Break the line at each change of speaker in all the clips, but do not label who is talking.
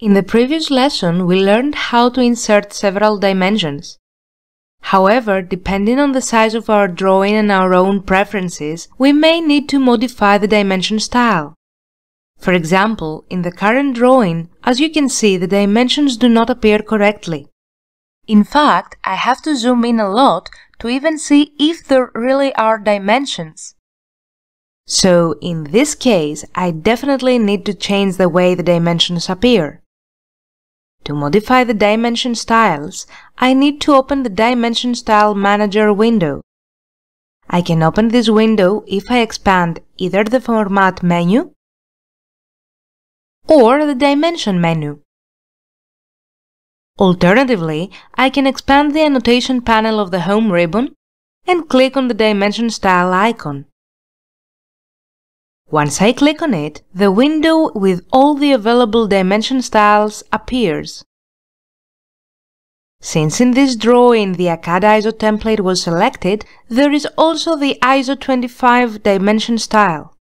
In the previous lesson, we learned how to insert several dimensions. However, depending on the size of our drawing and our own preferences, we may need to modify the dimension style. For example, in the current drawing, as you can see, the dimensions do not appear correctly. In fact, I have to zoom in a lot to even see if there really are dimensions. So, in this case, I definitely need to change the way the dimensions appear. To modify the dimension styles, I need to open the Dimension Style Manager window. I can open this window if I expand either the Format menu or the Dimension menu. Alternatively, I can expand the Annotation panel of the Home ribbon and click on the Dimension Style icon. Once I click on it, the window with all the available dimension styles appears. Since in this drawing the AutoCAD ISO template was selected, there is also the ISO 25 dimension style.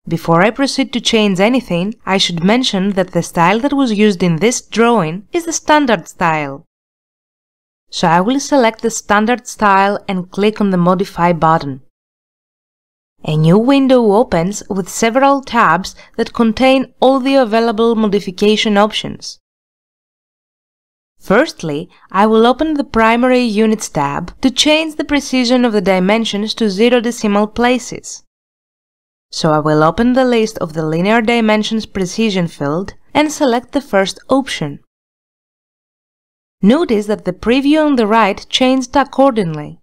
Before I proceed to change anything, I should mention that the style that was used in this drawing is the standard style. So I will select the standard style and click on the Modify button. A new window opens with several tabs that contain all the available modification options. Firstly, I will open the Primary Units tab to change the precision of the dimensions to 0 decimal places. So I will open the list of the Linear Dimensions Precision field and select the first option. Notice that the preview on the right changed accordingly.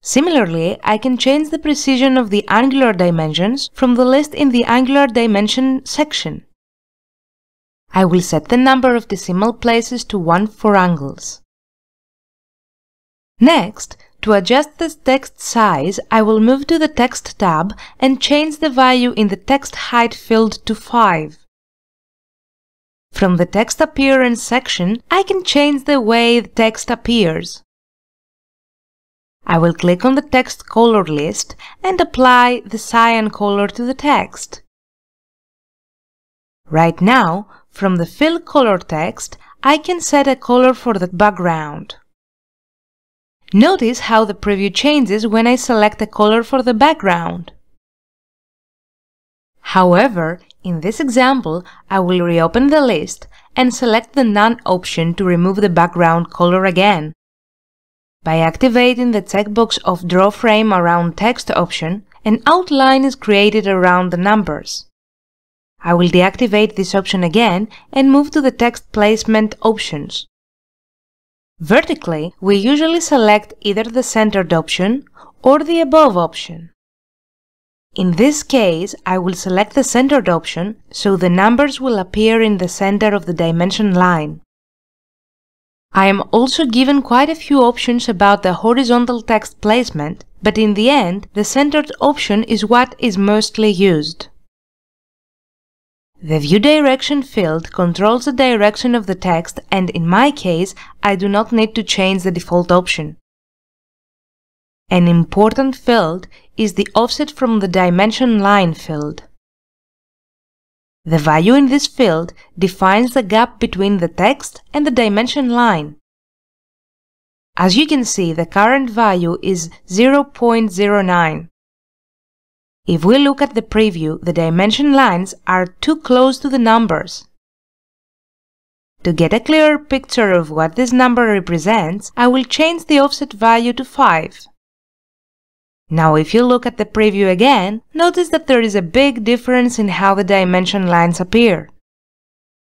Similarly, I can change the precision of the angular dimensions from the list in the Angular Dimension section. I will set the number of decimal places to 1 for angles. Next, to adjust the text size, I will move to the Text tab and change the value in the Text Height field to 5. From the Text Appearance section, I can change the way the text appears. I will click on the text color list and apply the cyan color to the text. Right now, from the Fill Color text, I can set a color for the background. Notice how the preview changes when I select a color for the background. However, in this example, I will reopen the list and select the None option to remove the background color again. By activating the checkbox of Draw Frame Around Text option, an outline is created around the numbers. I will deactivate this option again and move to the Text Placement options. Vertically, we usually select either the Centered option or the Above option. In this case, I will select the Centered option so the numbers will appear in the center of the dimension line. I am also given quite a few options about the horizontal text placement, but in the end, the centered option is what is mostly used. The View Direction field controls the direction of the text, and in my case, I do not need to change the default option. An important field is the Offset from the Dimension Line field. The value in this field defines the gap between the text and the dimension line. As you can see, the current value is 0.09. If we look at the preview, the dimension lines are too close to the numbers. To get a clearer picture of what this number represents, I will change the offset value to 5. Now if you look at the preview again, notice that there is a big difference in how the dimension lines appear.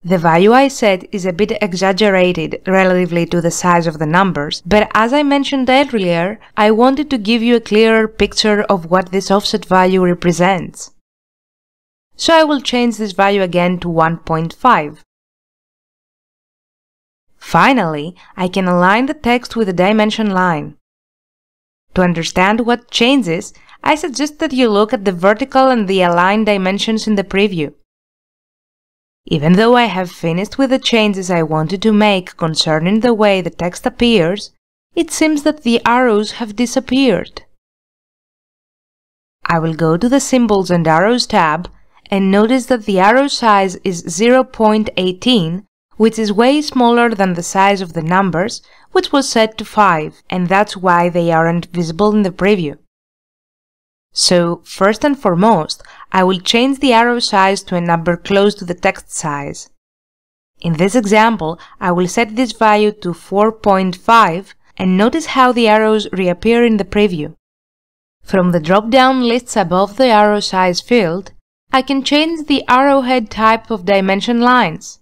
The value I set is a bit exaggerated relatively to the size of the numbers, but as I mentioned earlier, I wanted to give you a clearer picture of what this offset value represents. So I will change this value again to 1.5. Finally, I can align the text with the dimension line. To understand what changes, I suggest that you look at the vertical and the aligned dimensions in the preview. Even though I have finished with the changes I wanted to make concerning the way the text appears, it seems that the arrows have disappeared. I will go to the Symbols and Arrows tab and notice that the arrow size is 0.18, which is way smaller than the size of the numbers, which was set to 5, and that's why they aren't visible in the preview. So, first and foremost, I will change the arrow size to a number close to the text size. In this example, I will set this value to 4.5 and notice how the arrows reappear in the preview. From the drop-down lists above the arrow size field, I can change the arrowhead type of dimension lines.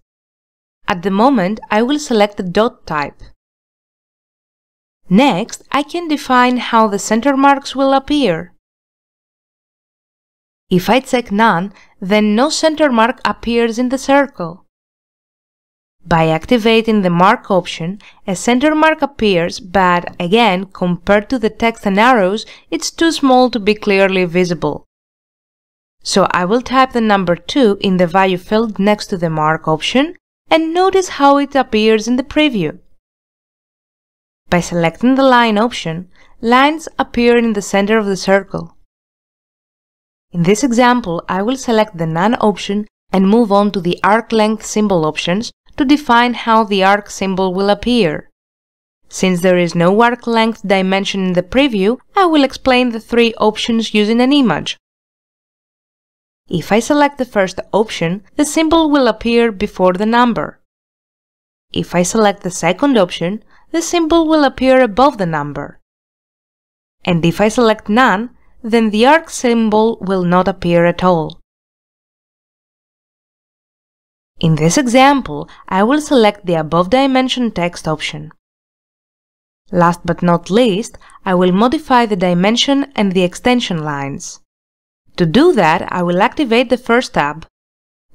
At the moment, I will select the dot type. Next, I can define how the center marks will appear. If I check none, then no center mark appears in the circle. By activating the mark option, a center mark appears, but again, compared to the text and arrows, it's too small to be clearly visible. So I will type the number 2 in the value field next to the mark option, and notice how it appears in the preview. By selecting the line option, lines appear in the center of the circle. In this example, I will select the None option and move on to the arc length symbol options to define how the arc symbol will appear. Since there is no arc length dimension in the preview, I will explain the 3 options using an image. If I select the first option, the symbol will appear before the number. If I select the second option, the symbol will appear above the number. And if I select None, then the arc symbol will not appear at all. In this example, I will select the above dimension text option. Last but not least, I will modify the dimension and the extension lines. To do that, I will activate the first tab.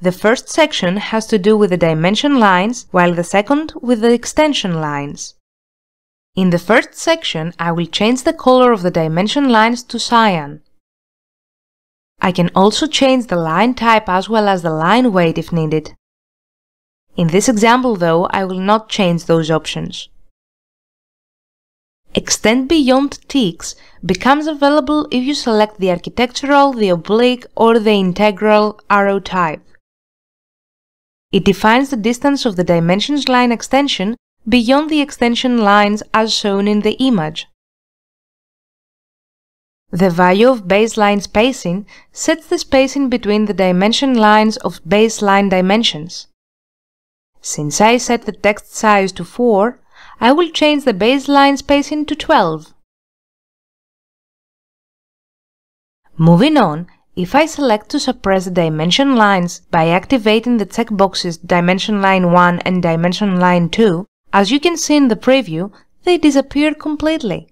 The first section has to do with the dimension lines, while the second with the extension lines. In the first section, I will change the color of the dimension lines to cyan. I can also change the line type as well as the line weight if needed. In this example, though, I will not change those options. Extend Beyond Ticks becomes available if you select the architectural, the oblique, or the integral arrow type. It defines the distance of the dimensions line extension beyond the extension lines as shown in the image. The value of baseline spacing sets the spacing between the dimension lines of baseline dimensions. Since I set the text size to 4, I will change the baseline spacing to 12. Moving on, if I select to suppress the dimension lines by activating the checkboxes Dimension Line 1 and Dimension Line 2, as you can see in the preview, they disappear completely.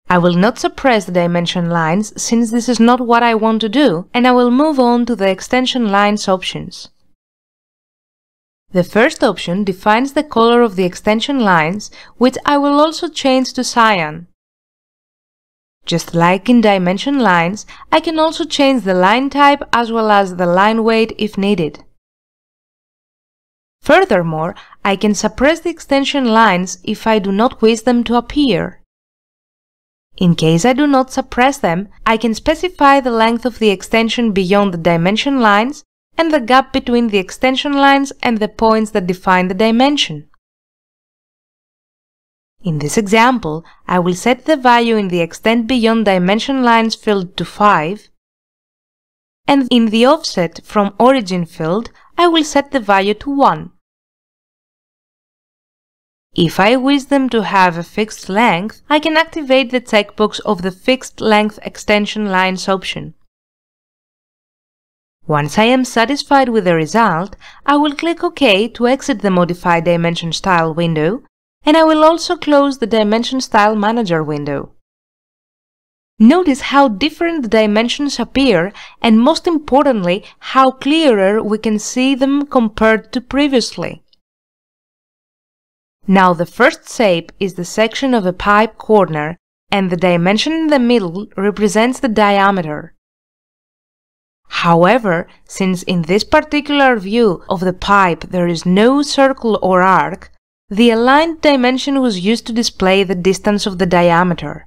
I will not suppress the dimension lines since this is not what I want to do, and I will move on to the extension lines options. The first option defines the color of the extension lines, which I will also change to cyan. Just like in dimension lines, I can also change the line type as well as the line weight if needed. Furthermore, I can suppress the extension lines if I do not wish them to appear. In case I do not suppress them, I can specify the length of the extension beyond the dimension lines and the gap between the extension lines and the points that define the dimension. In this example, I will set the value in the Extend Beyond Dimension Lines field to 5, and in the Offset from Origin field, I will set the value to 1. If I wish them to have a fixed length, I can activate the checkbox of the Fixed Length Extension Lines option. Once I am satisfied with the result, I will click OK to exit the Modify Dimension Style window, and I will also close the Dimension Style Manager window. Notice how different the dimensions appear, and most importantly, how clearer we can see them compared to previously. Now the first shape is the section of a pipe corner, and the dimension in the middle represents the diameter. However, since in this particular view of the pipe there is no circle or arc, the aligned dimension was used to display the distance of the diameter.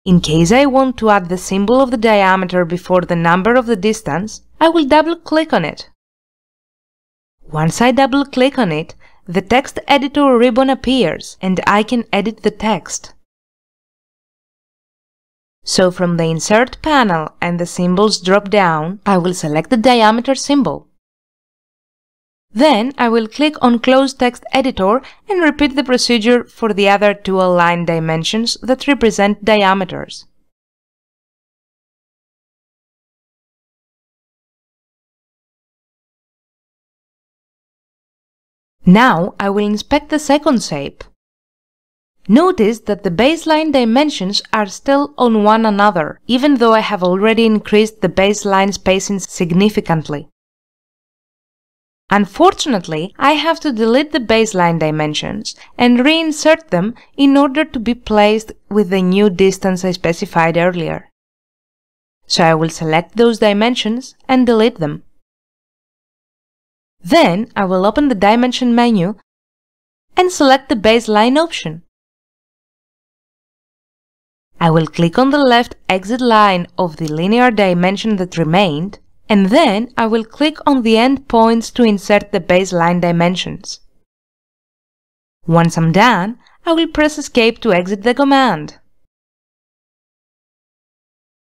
In case I want to add the symbol of the diameter before the number of the distance, I will double-click on it. Once I double-click on it, the text editor ribbon appears and I can edit the text. So from the Insert panel and the Symbols drop-down, I will select the diameter symbol. Then I will click on Close Text Editor and repeat the procedure for the other two aligned dimensions that represent diameters. Now I will inspect the second shape. Notice that the baseline dimensions are still on one another, even though I have already increased the baseline spacing significantly. Unfortunately, I have to delete the baseline dimensions and reinsert them in order to be placed with the new distance I specified earlier. So I will select those dimensions and delete them. Then I will open the Dimension menu and select the Baseline option. I will click on the left exit line of the linear dimension that remained, and then I will click on the endpoints to insert the baseline dimensions. Once I'm done, I will press Escape to exit the command.